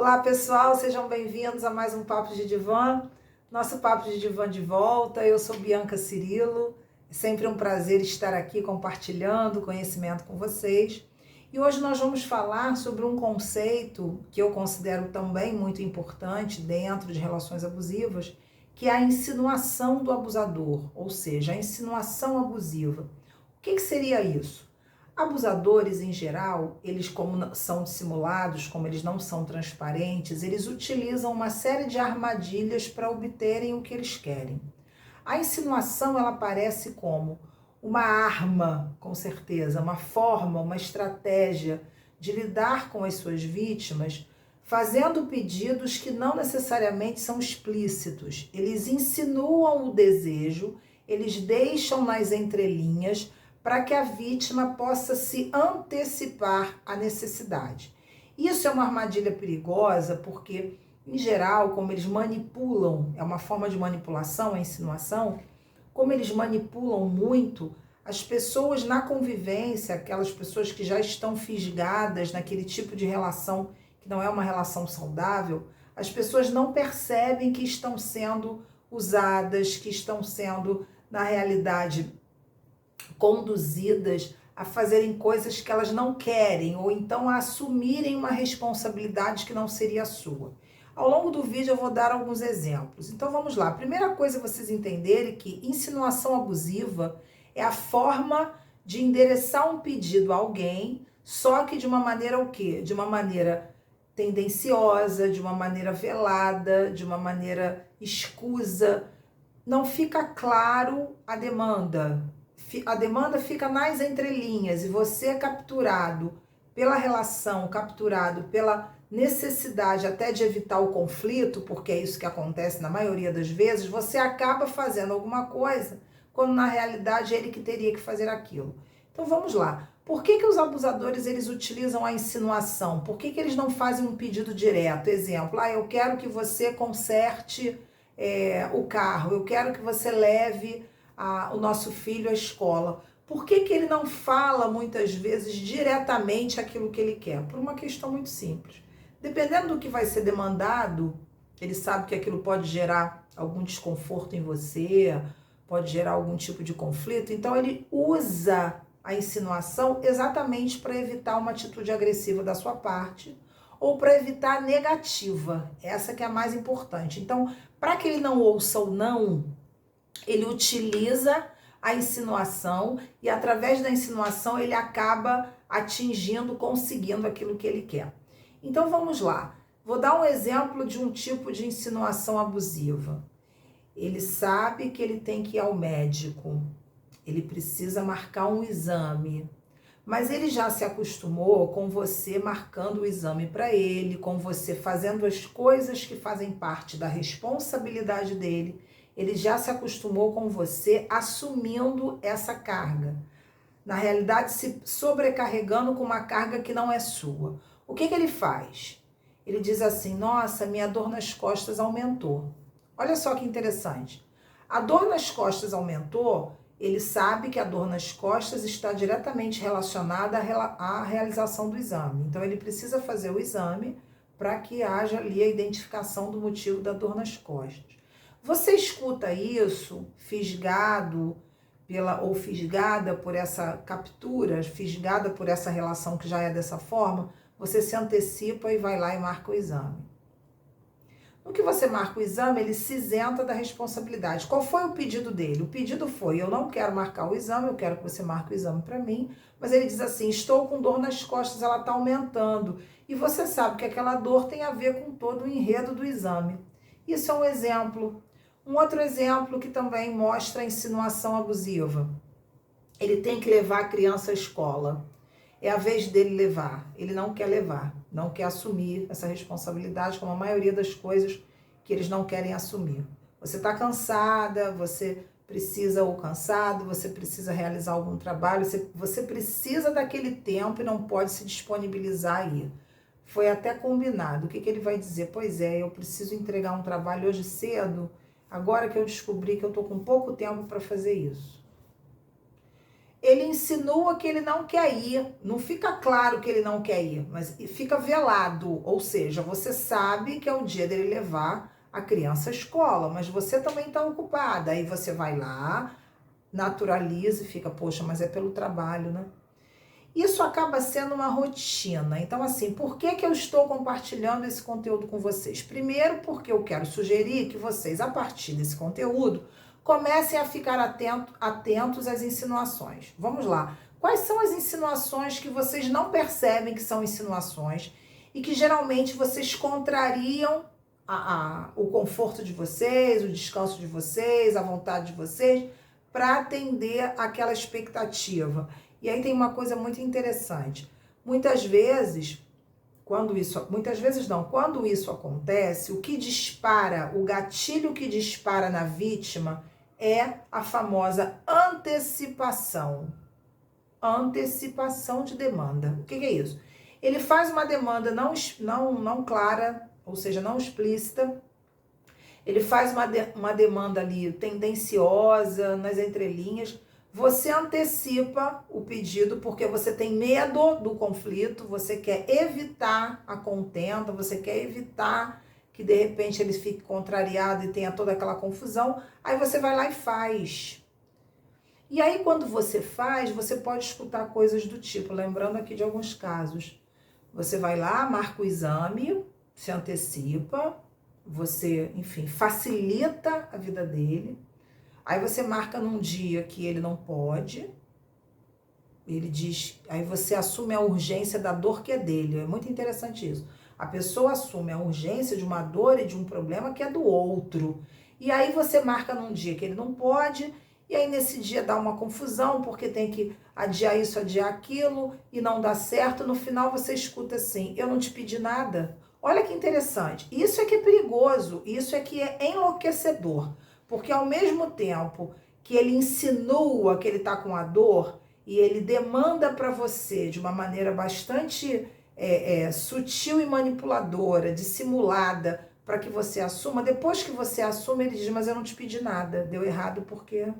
Olá pessoal, sejam bem-vindos a mais um Papo de Divã. Nosso Papo de Divã de volta, eu sou Bianca Cirilo. É sempre um prazer estar aqui compartilhando conhecimento com vocês. E hoje nós vamos falar sobre um conceito que eu considero também muito importante dentro de relações abusivas, que é a insinuação do abusador, ou seja, a insinuação abusiva. O que seria isso? Abusadores, em geral, eles como são dissimulados, como eles não são transparentes, eles utilizam uma série de armadilhas para obterem o que eles querem. A insinuação, ela aparece como uma arma, com certeza, uma forma, uma estratégia de lidar com as suas vítimas, fazendo pedidos que não necessariamente são explícitos. Eles insinuam o desejo, eles deixam nas entrelinhas, para que a vítima possa se antecipar à necessidade. Isso é uma armadilha perigosa porque, em geral, como eles manipulam, é uma forma de manipulação, a insinuação, como eles manipulam muito, as pessoas na convivência, aquelas pessoas que já estão fisgadas naquele tipo de relação que não é uma relação saudável, as pessoas não percebem que estão sendo usadas, que estão sendo, na realidade, conduzidas a fazerem coisas que elas não querem, ou então a assumirem uma responsabilidade que não seria sua. Ao longo do vídeo eu vou dar alguns exemplos. Então vamos lá. A primeira coisa vocês entenderem é que insinuação abusiva é a forma de endereçar um pedido a alguém, só que de uma maneira o quê? De uma maneira tendenciosa, de uma maneira velada, de uma maneira escusa. Não fica claro a demanda fica nas entrelinhas e você é capturado pela relação, capturado pela necessidade até de evitar o conflito, porque é isso que acontece na maioria das vezes, você acaba fazendo alguma coisa quando na realidade é ele que teria que fazer aquilo. Então vamos lá. Por que os abusadores eles utilizam a insinuação? Por que eles não fazem um pedido direto? Exemplo, eu quero que você conserte o carro, eu quero que você leve o nosso filho à escola. Por que ele não fala muitas vezes diretamente aquilo que ele quer? Por uma questão muito simples. Dependendo do que vai ser demandado, ele sabe que aquilo pode gerar algum desconforto em você, pode gerar algum tipo de conflito, então ele usa a insinuação exatamente para evitar uma atitude agressiva da sua parte ou para evitar a negativa, essa que é a mais importante. Então, para que ele não ouça o não, ele utiliza a insinuação e através da insinuação ele acaba atingindo, conseguindo aquilo que ele quer. Então vamos lá. Vou dar um exemplo de um tipo de insinuação abusiva. Ele sabe que ele tem que ir ao médico, ele precisa marcar um exame, mas ele já se acostumou com você marcando o exame para ele, com você fazendo as coisas que fazem parte da responsabilidade dele. Ele já se acostumou com você assumindo essa carga. Na realidade, se sobrecarregando com uma carga que não é sua. O que ele faz? Ele diz assim, nossa, minha dor nas costas aumentou. Olha só que interessante. A dor nas costas aumentou, ele sabe que a dor nas costas está diretamente relacionada à realização do exame. Então, ele precisa fazer o exame para que haja ali a identificação do motivo da dor nas costas. Você escuta isso fisgado ou fisgada por essa captura, fisgada por essa relação que já é dessa forma, você se antecipa e vai lá e marca o exame. No que você marca o exame, ele se isenta da responsabilidade. Qual foi o pedido dele? O pedido foi, eu não quero marcar o exame, eu quero que você marque o exame para mim, mas ele diz assim, estou com dor nas costas, ela está aumentando. E você sabe que aquela dor tem a ver com todo o enredo do exame. Isso é um exemplo. Um outro exemplo que também mostra a insinuação abusiva. Ele tem que levar a criança à escola. É a vez dele levar. Ele não quer levar, não quer assumir essa responsabilidade, como a maioria das coisas que eles não querem assumir. Você está cansada, você precisa, ou cansado, você precisa realizar algum trabalho, você precisa daquele tempo e não pode se disponibilizar aí. Foi até combinado. O que ele vai dizer? Pois é, eu preciso entregar um trabalho hoje cedo, agora que eu descobri que eu estou com pouco tempo para fazer isso. ele insinua que ele não quer ir. Não fica claro que ele não quer ir, mas fica velado. Ou seja, você sabe que é o dia dele levar a criança à escola, mas você também está ocupada. Aí você vai lá, naturaliza e fica, poxa, mas é pelo trabalho, né? Isso acaba sendo uma rotina. Então, assim, por que que eu estou compartilhando esse conteúdo com vocês? Primeiro, porque eu quero sugerir que vocês, a partir desse conteúdo, comecem a ficar atentos às insinuações. Vamos lá. Quais são as insinuações que vocês não percebem que são insinuações e que geralmente vocês contrariam o conforto de vocês, o descanso de vocês, a vontade de vocês, para atender aquela expectativa? E aí tem uma coisa muito interessante. Muitas vezes quando isso acontece, o que dispara, o gatilho que dispara na vítima é a famosa antecipação. Antecipação de demanda. O que é isso? Ele faz uma demanda não clara, ou seja, não explícita. Ele faz uma demanda ali tendenciosa, nas entrelinhas. Você antecipa o pedido porque você tem medo do conflito, você quer evitar a contenda, você quer evitar que de repente ele fique contrariado e tenha toda aquela confusão. Aí você vai lá e faz. E aí quando você faz, você pode escutar coisas do tipo, lembrando aqui de alguns casos. Você vai lá, marca o exame, se antecipa, você, enfim, facilita a vida dele. Aí você marca num dia que ele não pode, ele diz, aí você assume a urgência da dor que é dele. É muito interessante isso. A pessoa assume a urgência de uma dor e de um problema que é do outro. E aí você marca num dia que ele não pode, e aí nesse dia dá uma confusão, porque tem que adiar isso, adiar aquilo, e não dá certo. No final você escuta assim, eu não te pedi nada. Olha que interessante. Isso é que é perigoso, isso é que é enlouquecedor. Porque ao mesmo tempo que ele insinua que ele está com a dor e ele demanda para você de uma maneira bastante sutil e manipuladora, dissimulada, para que você assuma, depois que você assume, ele diz, mas eu não te pedi nada, deu errado porque,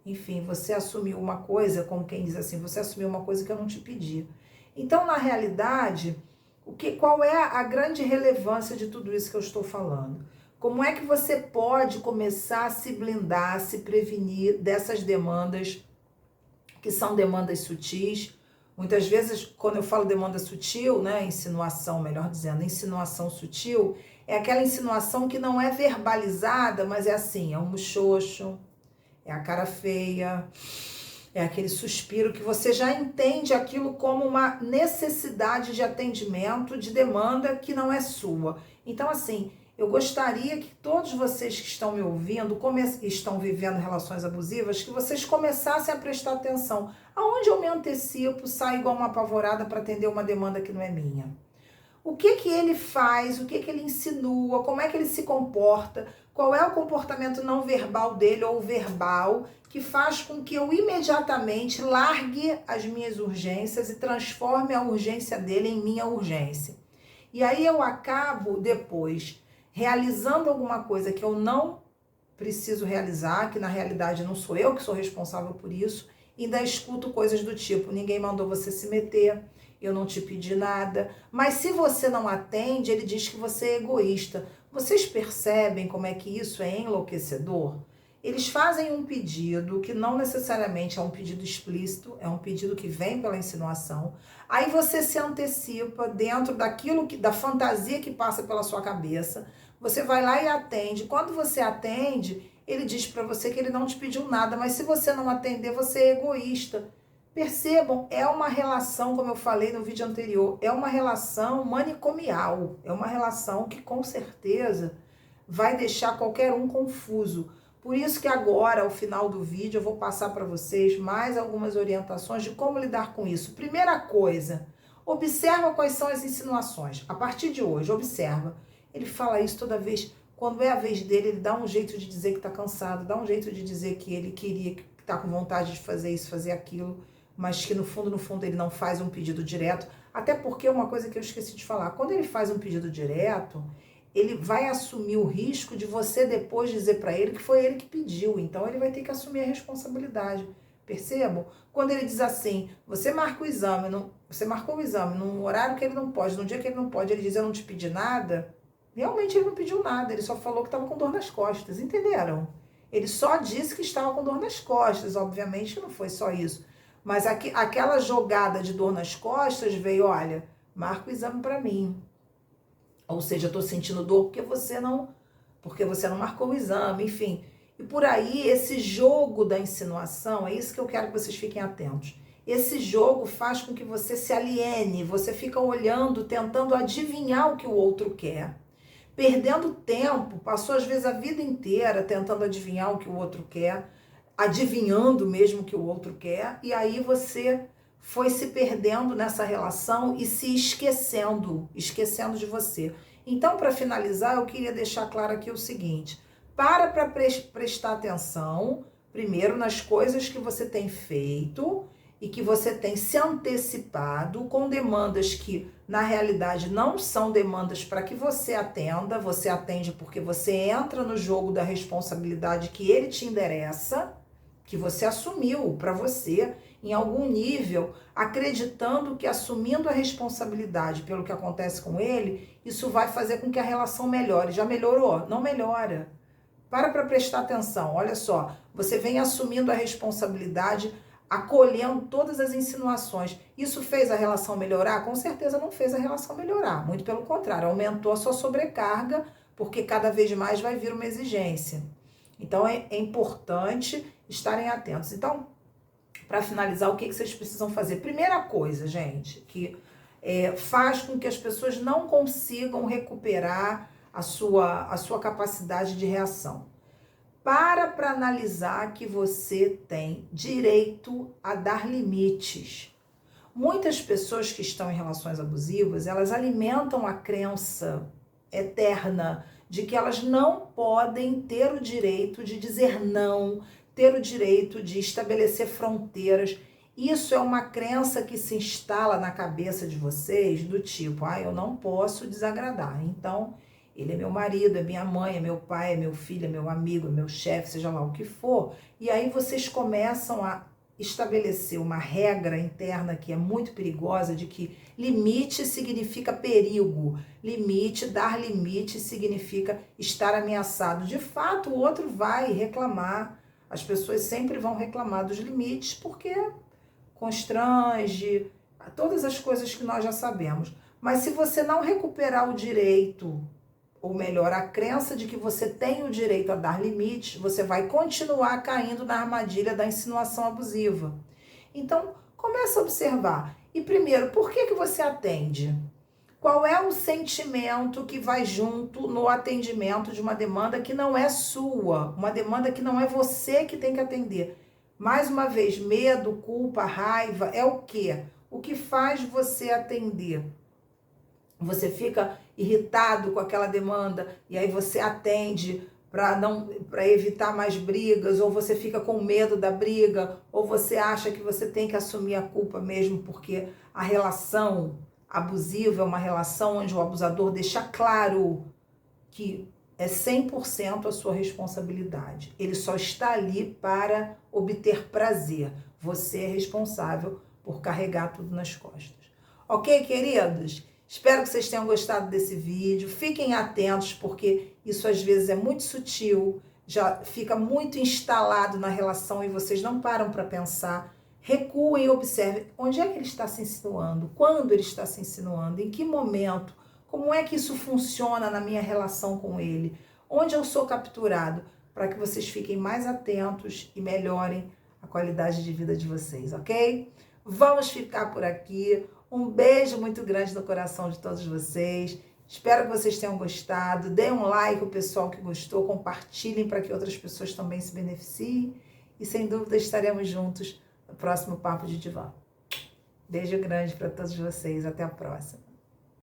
enfim, você assumiu uma coisa, como quem diz assim, você assumiu uma coisa que eu não te pedi. Então, na realidade, qual é a grande relevância de tudo isso que eu estou falando? Como é que você pode começar a se blindar, a se prevenir dessas demandas, que são demandas sutis? Muitas vezes, quando eu falo demanda sutil, né, insinuação, melhor dizendo, insinuação sutil, é aquela insinuação que não é verbalizada, mas é assim, é um muxoxo, é a cara feia, é aquele suspiro que você já entende aquilo como uma necessidade de atendimento, de demanda que não é sua. Então, assim, eu gostaria que todos vocês que estão me ouvindo, estão vivendo relações abusivas, que vocês começassem a prestar atenção. Aonde eu me antecipo, saio igual uma apavorada para atender uma demanda que não é minha? O que que ele faz, o que que ele insinua, como é que ele se comporta, qual é o comportamento não verbal dele ou verbal que faz com que eu imediatamente largue as minhas urgências e transforme a urgência dele em minha urgência. E aí eu acabo depois realizando alguma coisa que eu não preciso realizar, que na realidade não sou eu que sou responsável por isso, e ainda escuto coisas do tipo, ninguém mandou você se meter, eu não te pedi nada, mas se você não atende, ele diz que você é egoísta. Vocês percebem como é que isso é enlouquecedor? Eles fazem um pedido que não necessariamente é um pedido explícito, é um pedido que vem pela insinuação. Aí você se antecipa dentro da fantasia que passa pela sua cabeça. Você vai lá e atende. Quando você atende, ele diz para você que ele não te pediu nada, mas se você não atender, você é egoísta. Percebam, é uma relação, como eu falei no vídeo anterior, é uma relação manicomial, é uma relação que com certeza vai deixar qualquer um confuso. Por isso que agora, ao final do vídeo, eu vou passar para vocês mais algumas orientações de como lidar com isso. Primeira coisa, observa quais são as insinuações. A partir de hoje, observa. Ele fala isso toda vez, quando é a vez dele, ele dá um jeito de dizer que está cansado, dá um jeito de dizer que ele queria, que está com vontade de fazer isso, fazer aquilo, mas que no fundo ele não faz um pedido direto. Até porque uma coisa que eu esqueci de falar, quando ele faz um pedido direto, ele vai assumir o risco de você depois dizer para ele que foi ele que pediu. Então ele vai ter que assumir a responsabilidade. Percebam? Quando ele diz assim, você marca o exame, você marcou o exame num horário que ele não pode, num dia que ele não pode, ele diz, eu não te pedi nada. Realmente ele não pediu nada, ele só falou que estava com dor nas costas, entenderam? Ele só disse que estava com dor nas costas, obviamente que não foi só isso. Mas aquela jogada de dor nas costas veio, olha, marca o exame para mim. Ou seja, eu estou sentindo dor porque você não marcou o exame, enfim. E por aí, esse jogo da insinuação, é isso que eu quero que vocês fiquem atentos. Esse jogo faz com que você se aliene, você fica olhando, tentando adivinhar o que o outro quer. Perdendo tempo, passou às vezes a vida inteira tentando adivinhar o que o outro quer, adivinhando mesmo o que o outro quer, e aí você foi se perdendo nessa relação e se esquecendo de você. Então, para finalizar, eu queria deixar claro aqui o seguinte: para prestar atenção, primeiro, nas coisas que você tem feito e que você tem se antecipado com demandas que, na realidade, não são demandas para que você atenda, você atende porque você entra no jogo da responsabilidade que ele te endereça, que você assumiu para você, em algum nível, acreditando que assumindo a responsabilidade pelo que acontece com ele, isso vai fazer com que a relação melhore. Já melhorou? Não melhora. Para prestar atenção, olha só, você vem assumindo a responsabilidade, acolhendo todas as insinuações. Isso fez a relação melhorar? Com certeza não fez a relação melhorar, muito pelo contrário, aumentou a sua sobrecarga, porque cada vez mais vai vir uma exigência. Então é importante estarem atentos. Então, para finalizar, o que vocês precisam fazer? Primeira coisa, gente, que faz com que as pessoas não consigam recuperar a sua capacidade de reação. Para analisar que você tem direito a dar limites. Muitas pessoas que estão em relações abusivas, elas alimentam a crença eterna de que elas não podem ter o direito de dizer não, ter o direito de estabelecer fronteiras. Isso é uma crença que se instala na cabeça de vocês do tipo, eu não posso desagradar, então ele é meu marido, é minha mãe, é meu pai, é meu filho, é meu amigo, é meu chefe, seja lá o que for. E aí vocês começam a estabelecer uma regra interna que é muito perigosa, de que limite significa perigo. Limite, dar limite significa estar ameaçado. De fato, o outro vai reclamar. As pessoas sempre vão reclamar dos limites porque constrange, todas as coisas que nós já sabemos. Mas se você não recuperar o direito, ou melhor, a crença de que você tem o direito a dar limites, você vai continuar caindo na armadilha da insinuação abusiva. Então, comece a observar. E primeiro, por que você atende? Qual é o sentimento que vai junto no atendimento de uma demanda que não é sua, uma demanda que não é você que tem que atender? Mais uma vez, medo, culpa, raiva, é o quê? O que faz você atender? Você fica irritado com aquela demanda e aí você atende para evitar mais brigas, ou você fica com medo da briga, ou você acha que você tem que assumir a culpa mesmo porque a relação abusiva é uma relação onde o abusador deixa claro que é 100% a sua responsabilidade. Ele só está ali para obter prazer. Você é responsável por carregar tudo nas costas. Ok, queridos? Espero que vocês tenham gostado desse vídeo. Fiquem atentos, porque isso às vezes é muito sutil, já fica muito instalado na relação e vocês não param para pensar. Recuem e observem onde é que ele está se insinuando, quando ele está se insinuando, em que momento, como é que isso funciona na minha relação com ele, onde eu sou capturado, para que vocês fiquem mais atentos e melhorem a qualidade de vida de vocês, ok? Vamos ficar por aqui. Um beijo muito grande no coração de todos vocês. Espero que vocês tenham gostado. Deem um like, o pessoal que gostou. Compartilhem para que outras pessoas também se beneficiem. E sem dúvida estaremos juntos no próximo Papo de Divã. Beijo grande para todos vocês. Até a próxima.